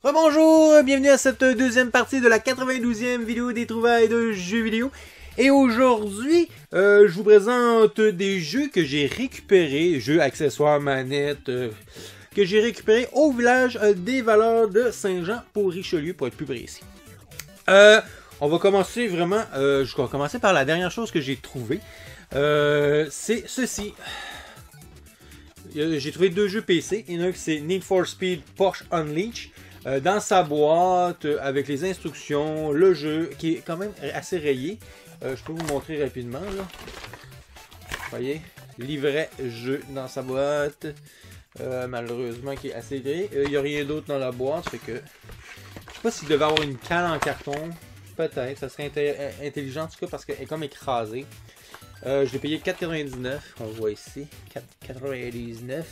Rebonjour, bienvenue à cette deuxième partie de la 92e vidéo des trouvailles de jeux vidéo. Et aujourd'hui, je vous présente des jeux que j'ai récupérés, jeux, accessoires, manettes, que j'ai récupérés au village des Valeurs de Saint-Jean-Port-Richelieu, pour être plus précis. On va commencer vraiment, je vais commencer par la dernière chose que j'ai trouvée. C'est ceci. J'ai trouvé deux jeux PC. Il y en a un qui c'est Need for Speed Porsche Unleashed. Dans sa boîte, avec les instructions, le jeu, qui est quand même assez rayé. Je peux vous montrer rapidement, là. Vous voyez, livret jeu dans sa boîte. Malheureusement, qui est assez rayé. Il n'y a rien d'autre dans la boîte, fait que... Je sais pas s'il devait avoir une cale en carton. Peut-être, ça serait intelligent en tout cas, parce qu'elle est comme écrasée. Je l'ai payé 4,99. On le voit ici, 4,99.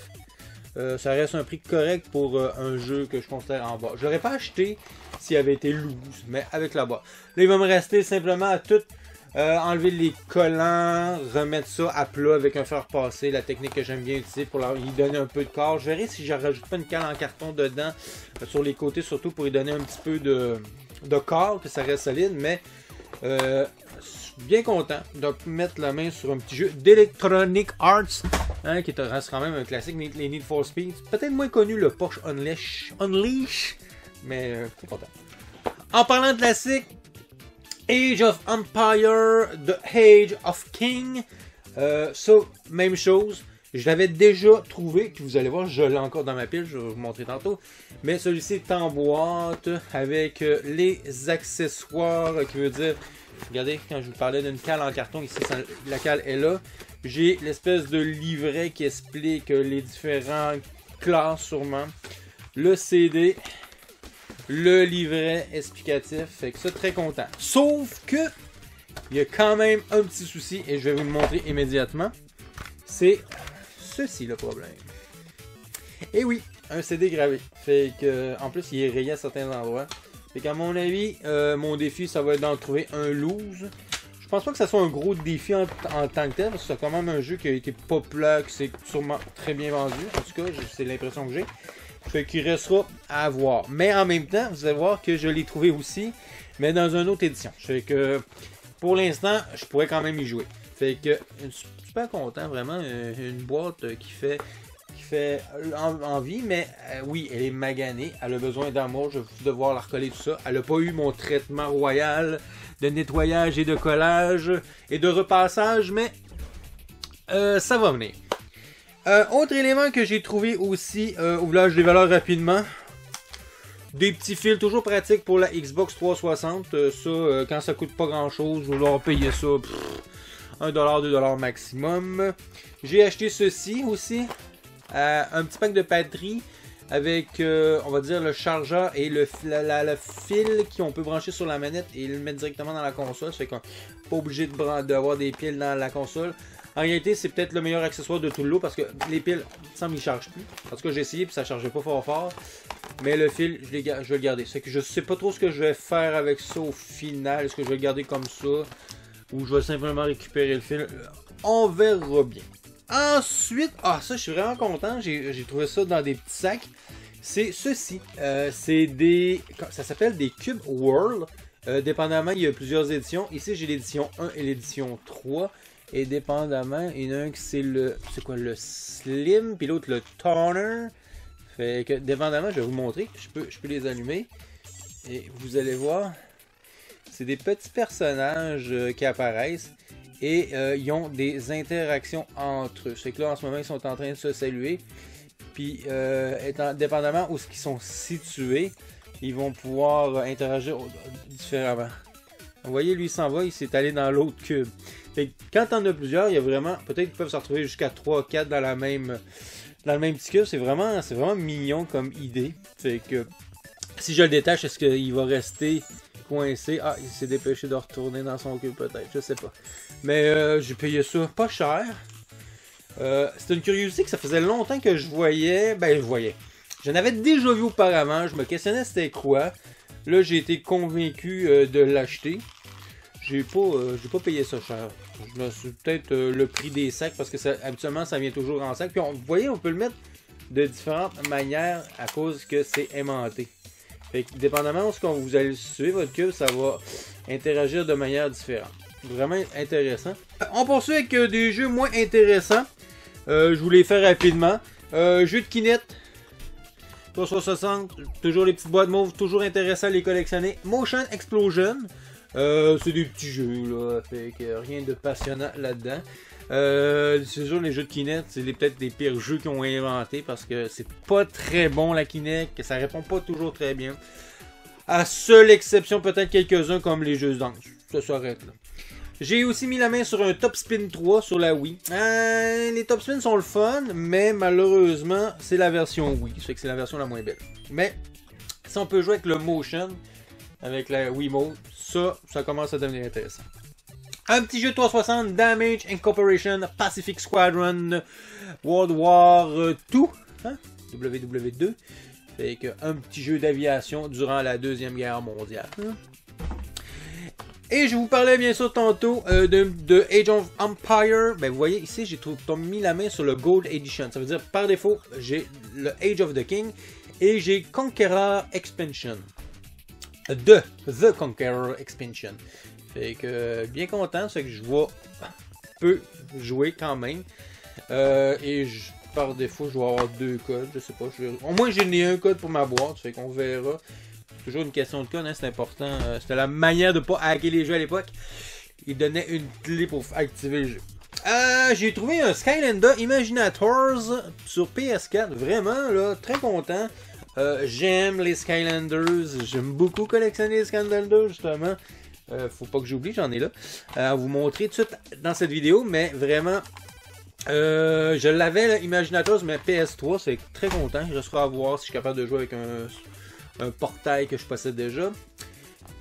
Ça reste un prix correct pour un jeu que je considère en bas. Je l'aurais pas acheté s'il avait été loose, mais avec la boîte. Là, il va me rester simplement à tout enlever les collants, remettre ça à plat avec un fer passé, la technique que j'aime bien utiliser pour lui donner un peu de corps. Je verrai si je rajoute pas une cale en carton dedans, sur les côtés surtout pour lui donner un petit peu de corps, que ça reste solide, mais... je suis bien content de mettre la main sur un petit jeu d'Electronic Arts, hein, qui reste quand même un classique, les Need for Speed. Peut-être moins connu le Porsche Unleashed, mais je suis content. En parlant de classique, Age of Empire, The Age of King, ça, même chose. Je l'avais déjà trouvé, puis vous allez voir, je l'ai encore dans ma pile, je vais vous montrer tantôt. Mais celui-ci est en boîte, avec les accessoires, qui veut dire... Regardez, quand je vous parlais d'une cale en carton, ici, la cale est là. J'ai l'espèce de livret qui explique les différentes classes, sûrement. Le CD, le livret explicatif. Fait que ça, très content. Sauf que, il y a quand même un petit souci, et je vais vous le montrer immédiatement. C'est ceci le problème. Et oui, un CD gravé. Fait que, en plus, il est rayé à certains endroits. Fait qu'à mon avis, mon défi, ça va être d'en trouver un loose. Je pense pas que ça soit un gros défi en tant que tel, parce que c'est quand même un jeu qui a été populaire, qui s'est sûrement très bien vendu. En tout cas, c'est l'impression que j'ai. Fait qu'il restera à voir. Mais en même temps, vous allez voir que je l'ai trouvé aussi, mais dans une autre édition. Fait que, pour l'instant, je pourrais quand même y jouer. Fait que, je suis super content, vraiment. Une boîte qui fait envie, mais oui, elle est maganée, elle a besoin d'amour, je vais devoir la recoller tout ça. Elle n'a pas eu mon traitement royal de nettoyage et de collage et de repassage, mais ça va venir. Autre élément que j'ai trouvé aussi au village des Valeurs rapidement, des petits fils toujours pratiques pour la Xbox 360. Ça, quand ça coûte pas grand chose, vous leur payez ça 1$, 2$ maximum. J'ai acheté ceci aussi. Un petit pack de batterie avec, on va dire, le chargeur et le fil qu'on peut brancher sur la manette et le mettre directement dans la console. Ça fait qu'on n'est pas obligé d'avoir des piles dans la console. En réalité, c'est peut-être le meilleur accessoire de tout le lot parce que les piles, il me semble qu'ils ne chargent plus. En tout cas, j'ai essayé et ça ne chargeait pas fort. Mais le fil, je vais le garder. C'est que je ne sais pas trop ce que je vais faire avec ça au final. Est-ce que je vais le garder comme ça ou je vais simplement récupérer le fil? On verra bien. Ensuite, ça je suis vraiment content, j'ai trouvé ça dans des petits sacs. C'est ceci, c'est ça s'appelle des Cube World. Dépendamment, il y a plusieurs éditions. Ici j'ai l'édition 1 et l'édition 3. Et dépendamment, il y en a un qui c'est le Slim, puis l'autre le Toner. Fait que dépendamment, je vais vous montrer, je peux les allumer. Et vous allez voir, c'est des petits personnages qui apparaissent. Et ils ont des interactions entre eux. C'est que là, en ce moment, ils sont en train de se saluer. Puis, dépendamment où ils sont situés, ils vont pouvoir interagir différemment. Vous voyez, lui, il s'en va, il s'est allé dans l'autre cube. Fait que quand t'en as plusieurs, il y a vraiment... Peut-être qu'ils peuvent se retrouver jusqu'à 3-4 dans le même petit cube. C'est vraiment mignon comme idée. Fait que, si je le détache, est-ce qu'il va rester... coincé? Ah, il s'est dépêché de retourner dans son cube peut-être, je sais pas. Mais j'ai payé ça pas cher. C'est une curiosité que ça faisait longtemps que je voyais. J'en avais déjà vu auparavant, je me questionnais c'était quoi. Là, j'ai été convaincu de l'acheter. J'ai pas payé ça cher. Je me suis peut-être le prix des sacs parce que habituellement ça vient toujours en sac. Puis vous voyez, on peut le mettre de différentes manières à cause que c'est aimanté. Fait que, dépendamment de ce que vous allez suivre, votre cube, ça va interagir de manière différente. Vraiment intéressant. On poursuit avec des jeux moins intéressants. Je vous les fais rapidement. Jeu de Kinect. 360. Toujours les petites boîtes mauves. Toujours intéressant à les collectionner. Motion Explosion. C'est des petits jeux, là. Fait que rien de passionnant là-dedans. C'est sûr, les jeux de Kinect, c'est peut-être des pires jeux qu'ils ont inventés parce que c'est pas très bon la Kinect, ça répond pas toujours très bien. À seule exception, peut-être quelques-uns comme les jeux d'ange. Ça s'arrête là. J'ai aussi mis la main sur un Top Spin 3 sur la Wii. Les Top Spin sont le fun, mais malheureusement, c'est la version Wii. Ça fait que c'est la version la moins belle. Mais si on peut jouer avec le Motion, avec la Wiimote, ça commence à devenir intéressant. Un petit jeu de 360, Damage Incorporation, Pacific Squadron, World War 2, hein? WW2. Fait que un petit jeu d'aviation durant la Deuxième Guerre mondiale. Et je vous parlais bien sûr tantôt de Age of Empire. Ben vous voyez ici, j'ai mis la main sur le Gold Edition. Ça veut dire par défaut, j'ai le Age of the King et j'ai Conqueror Expansion. The Conqueror Expansion. Fait que bien content, c'est que je peux jouer quand même. Par défaut, je vais avoir 2 codes, je sais pas. Au moins, j'ai mis un code pour ma boîte, fait qu'on verra. C'est toujours une question de code, hein, c'est important. C'était la manière de pas hacker les jeux à l'époque. Il donnait une clé pour activer le jeu. J'ai trouvé un Skylander Imaginators sur PS4, vraiment là, très content. J'aime les Skylanders, j'aime beaucoup collectionner les Skylanders justement. Faut pas que j'oublie, j'en ai là. À vous montrer tout de suite dans cette vidéo, mais vraiment, je l'avais Imaginators, mais PS3, c'est très content. Je serai à voir si je suis capable de jouer avec un portail que je possède déjà.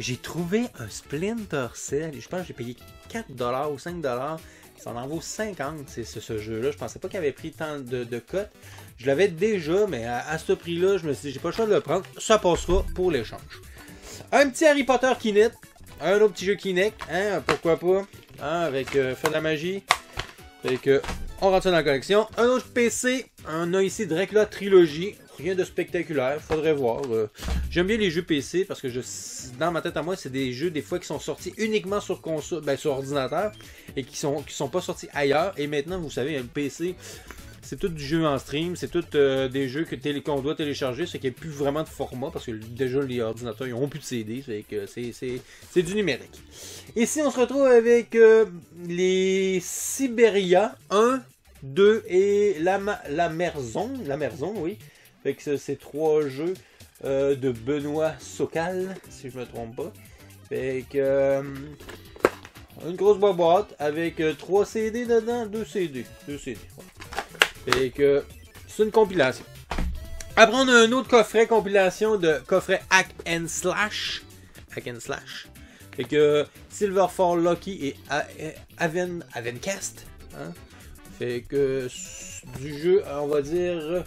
J'ai trouvé un Splinter Cell, je pense que j'ai payé 4$ ou 5$. Ça en vaut 50, c'est ce jeu-là. Je pensais pas qu'il avait pris tant de cotes. Je l'avais déjà, mais à ce prix-là, je me suis dit, j'ai pas le choix de le prendre. Ça passera pour l'échange. Un petit Harry Potter Kinect. Un autre petit jeu Kinect, hein, pourquoi pas, hein, avec fait de la magie. Fait que, on rentre ça dans la collection. Un autre PC, on a ici Dracula Trilogy. Rien de spectaculaire, faudrait voir. J'aime bien les jeux PC parce que dans ma tête à moi, c'est des jeux des fois qui sont sortis uniquement sur console, sur ordinateur et qui sont pas sortis ailleurs. Et maintenant, vous savez, le PC, c'est tout du jeu en stream, c'est tout des jeux qu'on doit télécharger, c'est qu'il n'y a plus vraiment de format parce que déjà les ordinateurs ils n'ont plus de CD, c'est du numérique. Ici, on se retrouve avec les Siberia 1, 2 et la Merzon, oui. Fait que c'est 3 jeux de Benoît Sokal, si je me trompe pas. Fait que une grosse boîte avec 3 CD dedans, 2 CD. Ouais. Fait que c'est une compilation. Après, on a un autre coffret compilation de coffret Hack and Slash. Fait que Silverfall Lucky et Avencast. Hein? Fait que du jeu, on va dire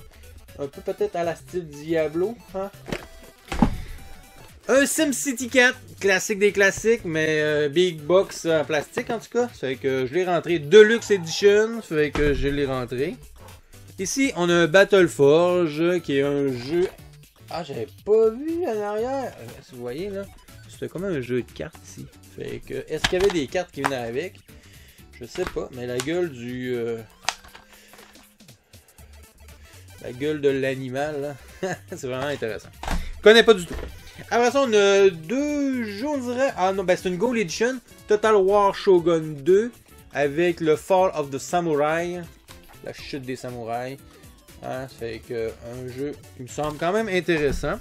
un peu peut-être à la style Diablo. Hein? Un SimCity 4, classique des classiques, mais big box en plastique en tout cas. Fait que je l'ai rentré Deluxe Edition. Fait que je l'ai rentré. Ici, on a un Battleforge qui est un jeu. Ah, j'avais pas vu en arrière. Si vous voyez là, c'était comme un jeu de cartes ici. Fait que, est-ce qu'il y avait des cartes qui venaient avec? Je sais pas, mais la gueule du. La gueule de l'animal, c'est vraiment intéressant. Je connais pas du tout. Après ça, on a 2 jeux, on dirait. Ah non, ben c'est une Gold Edition. Total War Shogun 2 avec le Fall of the Samurai. La chute des samouraïs. Hein, ça fait que un jeu qui me semble quand même intéressant.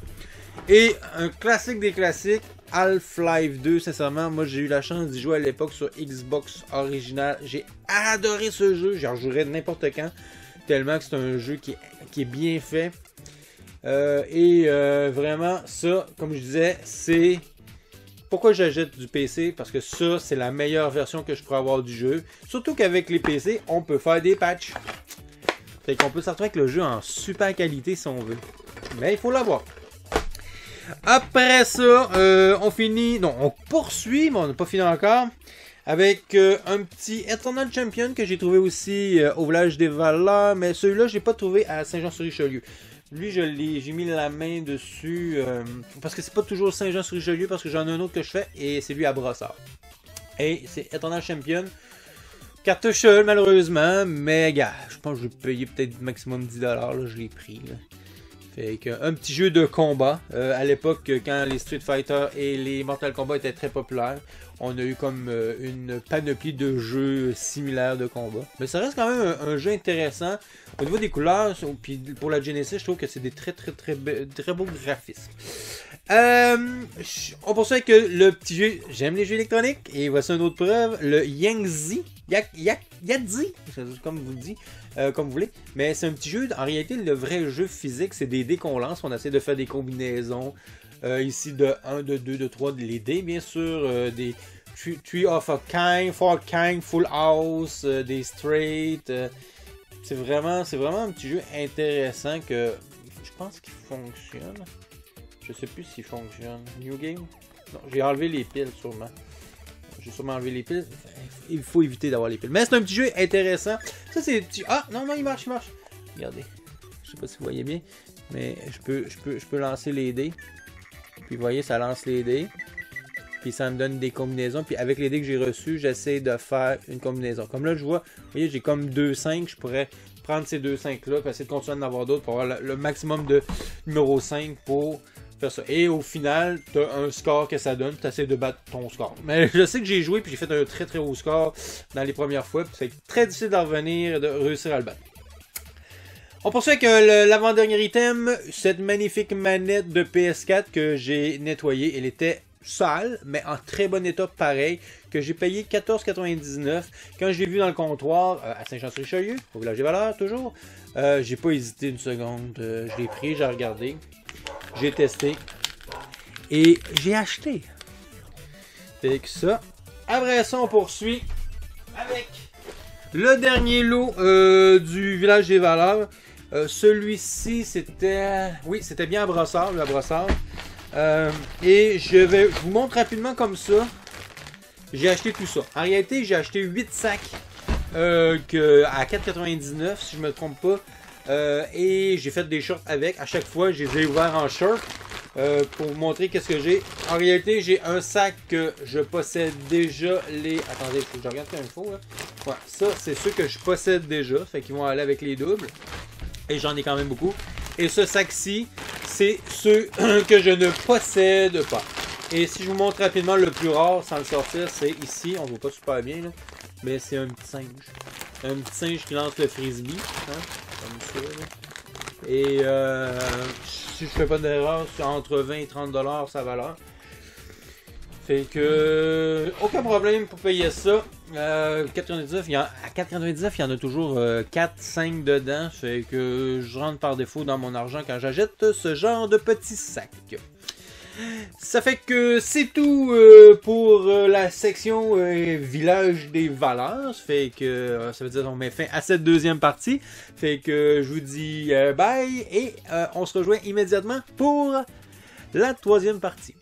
Et un classique des classiques, Half-Life 2. Sincèrement, moi j'ai eu la chance d'y jouer à l'époque sur Xbox original. J'ai adoré ce jeu. J'en jouerais n'importe quand. Tellement que c'est un jeu qui est bien fait. Vraiment, ça, comme je disais, c'est... Pourquoi j'achète du PC? Parce que ça, c'est la meilleure version que je pourrais avoir du jeu. Surtout qu'avec les PC, on peut faire des patchs. Fait qu'on peut se retrouver avec le jeu en super qualité si on veut. Mais il faut l'avoir. Après ça, on finit... Non, on poursuit, mais on n'a pas fini encore. Avec un petit Eternal Champion que j'ai trouvé aussi au village des Valeurs. Mais celui-là, je l'ai pas trouvé à Saint-Jean-sur-Richelieu. Lui, j'ai mis la main dessus parce que c'est pas toujours Saint-Jean-sur-Richelieu parce que j'en ai un autre que je fais et c'est lui à Brossard. Et c'est Eternal Champion. Carte seule malheureusement, mais gars, je pense que je vais payer peut-être maximum 10$, là, je l'ai pris. Là. Fait qu'un petit jeu de combat. À l'époque, quand les Street Fighter et les Mortal Kombat étaient très populaires, on a eu comme une panoplie de jeux similaires de combat. Mais ça reste quand même un jeu intéressant. Au niveau des couleurs, puis pour la Genesis, je trouve que c'est des très beaux graphismes. On poursuit avec le petit jeu. J'aime les jeux électroniques. Et voici une autre preuve. Le Yangtze. Yadzi, comme vous le dites, comme vous voulez. Mais c'est un petit jeu. En réalité, le vrai jeu physique, c'est des dés qu'on lance. On essaie de faire des combinaisons. Ici, de 1, de 2, de 3, les dés, bien sûr. Des 3 of a kind, 4 kind, full house, des straight. C'est vraiment un petit jeu intéressant que je pense qu'il fonctionne. Je sais plus s'il fonctionne. New Game? Non, j'ai enlevé les piles sûrement. J'ai sûrement enlevé les piles. Il faut éviter d'avoir les piles. Mais c'est un petit jeu intéressant. Ça, c'est des petits... Ah, non, il marche. Regardez. Je sais pas si vous voyez bien. Mais je peux lancer les dés. Puis vous voyez, ça lance les dés. Puis ça me donne des combinaisons. Puis avec les dés que j'ai reçus, j'essaie de faire une combinaison. Comme là, je vois, vous voyez, j'ai comme 2-5. Je pourrais prendre ces 2-5 là. Puis essayer de continuer d'en avoir d'autres pour avoir le maximum de numéro 5 pour faire ça. Et au final, tu as un score que ça donne. Tu essaies de battre ton score. Mais je sais que j'ai joué. Puis j'ai fait un très haut score dans les premières fois. Puis c'est très difficile d'en revenir et de réussir à le battre. On poursuit avec l'avant-dernier item, cette magnifique manette de PS4 que j'ai nettoyée. Elle était sale, mais en très bon état pareil, que j'ai payé 14,99. Quand je l'ai vu dans le comptoir, à Saint-Jean-sur-Richelieu, au village des Valeurs, toujours, j'ai pas hésité une seconde. Je l'ai pris, j'ai regardé, j'ai testé, et j'ai acheté. Fait que ça. Après ça, on poursuit avec le dernier lot du village des Valeurs. Celui-ci, c'était... Oui, c'était bien à Brossard, à Brossard. Et je vous montre rapidement comme ça. J'ai acheté tout ça. En réalité, j'ai acheté 8 sacs à 4,99 si je me trompe pas. Et j'ai fait des shorts avec. À chaque fois, je les ai ouverts en short pour vous montrer qu'est-ce que j'ai. En réalité, j'ai un sac que je possède déjà. Attendez, faut que je regarde comme il faut. Là. Ouais, ça, c'est ceux que je possède déjà. Fait qu'ils vont aller avec les doubles. Et j'en ai quand même beaucoup. Et ce sac-ci, c'est ceux que je ne possède pas. Et si je vous montre rapidement le plus rare sans le sortir, c'est ici. On ne voit pas super bien, là. Mais c'est un petit singe. Un petit singe qui lance le frisbee. Hein, comme ça, là. Et si je fais pas d'erreur, c'est entre 20 et 30$ sa valeur. Fait que aucun problème pour payer ça. 4,99, à 4,99, il y en a toujours 4-5 dedans. Fait que je rentre par défaut dans mon argent quand j'achète ce genre de petits sacs. Ça fait que c'est tout pour la section village des valeurs. Fait que ça veut dire qu'on met fin à cette deuxième partie. Fait que je vous dis bye et on se rejoint immédiatement pour la troisième partie.